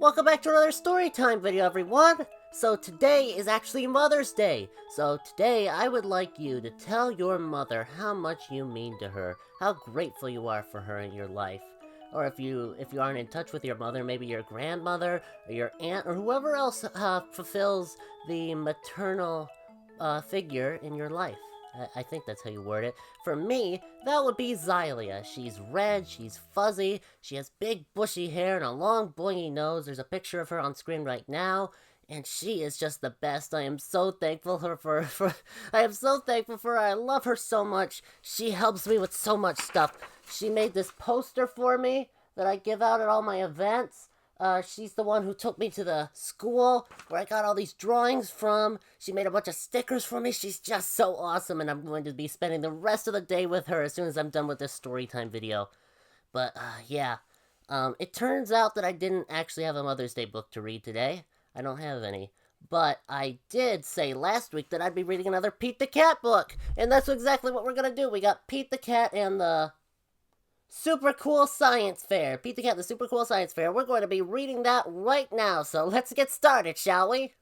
Welcome back to another Storytime video, everyone! So today is actually Mother's Day. So today I would like you to tell your mother how much you mean to her, how grateful you are for her in your life. Or if you aren't in touch with your mother, maybe your grandmother, or your aunt, or whoever else fulfills the maternal figure in your life. I think that's how you word it. For me, that would be Xylia. She's red, she's fuzzy, she has big bushy hair and a long boingy nose. There's a picture of her on screen right now, and she is just the best. I am so thankful for I am so thankful for her. I love her so much. She helps me with so much stuff. She made this poster for me that I give out at all my events. She's the one who took me to the school where I got all these drawings from. She made a bunch of stickers for me. She's just so awesome, and I'm going to be spending the rest of the day with her as soon as I'm done with this Storytime video. But, yeah. It turns out that I didn't actually have a Mother's Day book to read today. I don't have any. But I did say last week that I'd be reading another Pete the Cat book. And that's exactly what we're gonna do. We got Pete the Cat and the Supercool Science Fair. Pete the Cat, the Supercool Science Fair. We're going to be reading that right now, so let's get started, shall we?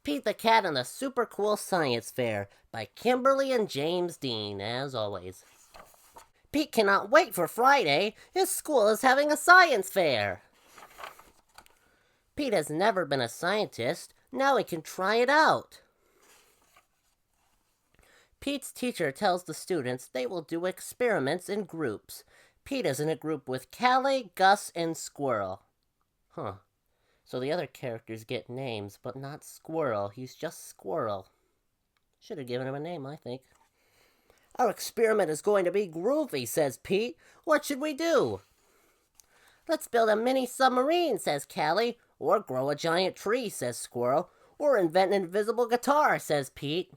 Pete the Cat and the Supercool Science Fair by Kimberly and James Dean, as always. Pete cannot wait for Friday. His school is having a science fair. Pete has never been a scientist. Now he can try it out. Pete's teacher tells the students they will do experiments in groups. Pete is in a group with Callie, Gus, and Squirrel. Huh. So the other characters get names, but not Squirrel. He's just Squirrel. Should have given him a name, I think. Our experiment is going to be groovy, says Pete. What should we do? Let's build a mini submarine, says Callie. Or grow a giant tree, says Squirrel. Or invent an invisible guitar, says Pete.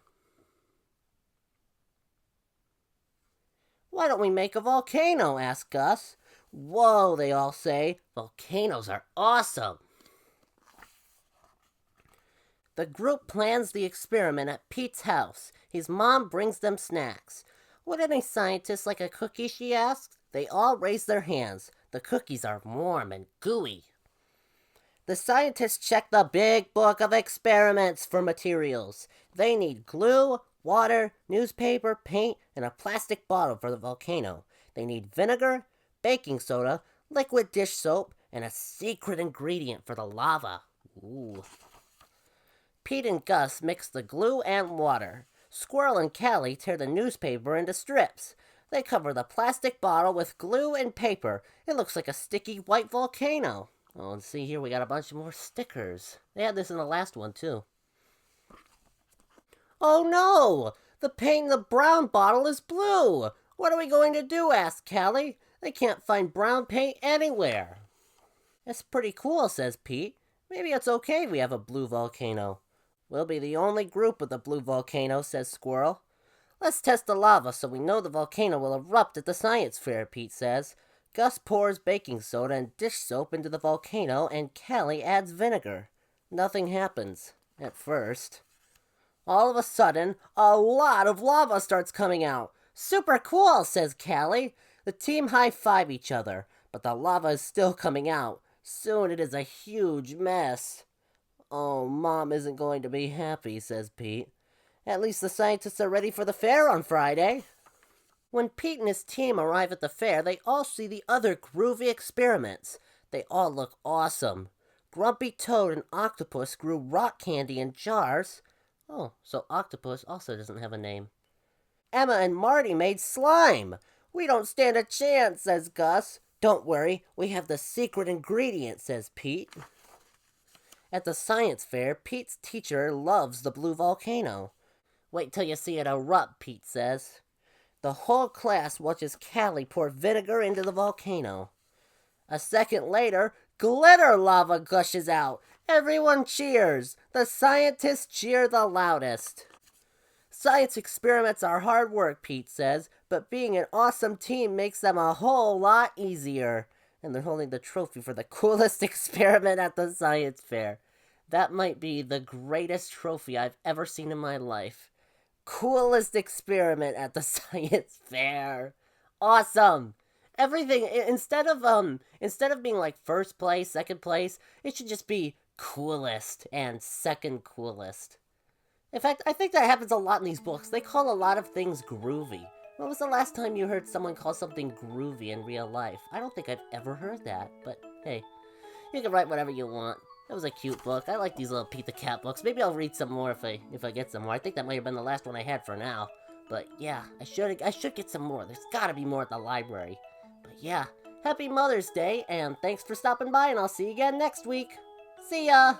Why don't we make a volcano, asks Gus. Whoa, they all say. Volcanoes are awesome. The group plans the experiment at Pete's house. His mom brings them snacks. Would any scientist like a cookie, she asks. They all raise their hands. The cookies are warm and gooey. The scientists check the big book of experiments for materials. They need glue, water, newspaper, paint, and a plastic bottle for the volcano. They need vinegar, baking soda, liquid dish soap, and a secret ingredient for the lava. Ooh. Pete and Gus mix the glue and water. Squirrel and Callie tear the newspaper into strips. They cover the plastic bottle with glue and paper. It looks like a sticky white volcano. Oh, and see here, we got a bunch more stickers. They had this in the last one, too. Oh no! The paint in the brown bottle is blue! What are we going to do, asked Callie. They can't find brown paint anywhere. That's pretty cool, says Pete. Maybe it's okay we have a blue volcano. We'll be the only group with a blue volcano, says Squirrel. Let's test the lava so we know the volcano will erupt at the science fair, Pete says. Gus pours baking soda and dish soap into the volcano, and Callie adds vinegar. Nothing happens, at first. All of a sudden, a lot of lava starts coming out. Super cool, says Callie. The team high-five each other, but the lava is still coming out. Soon it is a huge mess. Oh, Mom isn't going to be happy, says Pete. At least the scientists are ready for the fair on Friday. When Pete and his team arrive at the fair, they all see the other groovy experiments. They all look awesome. Grumpy Toad and Octopus grew rock candy in jars. Oh, so Octopus also doesn't have a name. Emma and Marty made slime. We don't stand a chance, says Gus. Don't worry, we have the secret ingredient, says Pete. At the science fair, Pete's teacher loves the blue volcano. Wait till you see it erupt, Pete says. The whole class watches Callie pour vinegar into the volcano. A second later, glitter lava gushes out. Everyone cheers. The scientists cheer the loudest. Science experiments are hard work, Pete says, but being an awesome team makes them a whole lot easier. And they're holding the trophy for the coolest experiment at the science fair. That might be the greatest trophy I've ever seen in my life. Coolest experiment at the science fair. Awesome! Everything, instead of being like first place, second place, it should just be coolest and second coolest. In fact, I think that happens a lot in these books. They call a lot of things groovy. When was the last time you heard someone call something groovy in real life? I don't think I've ever heard that, but hey, you can write whatever you want. That was a cute book. I like these little Pete the Cat books. Maybe I'll read some more if I get some more. I think that might have been the last one I had for now. But yeah, I should get some more. There's gotta be more at the library. But yeah, happy Mother's Day, and thanks for stopping by, and I'll see you again next week. See ya!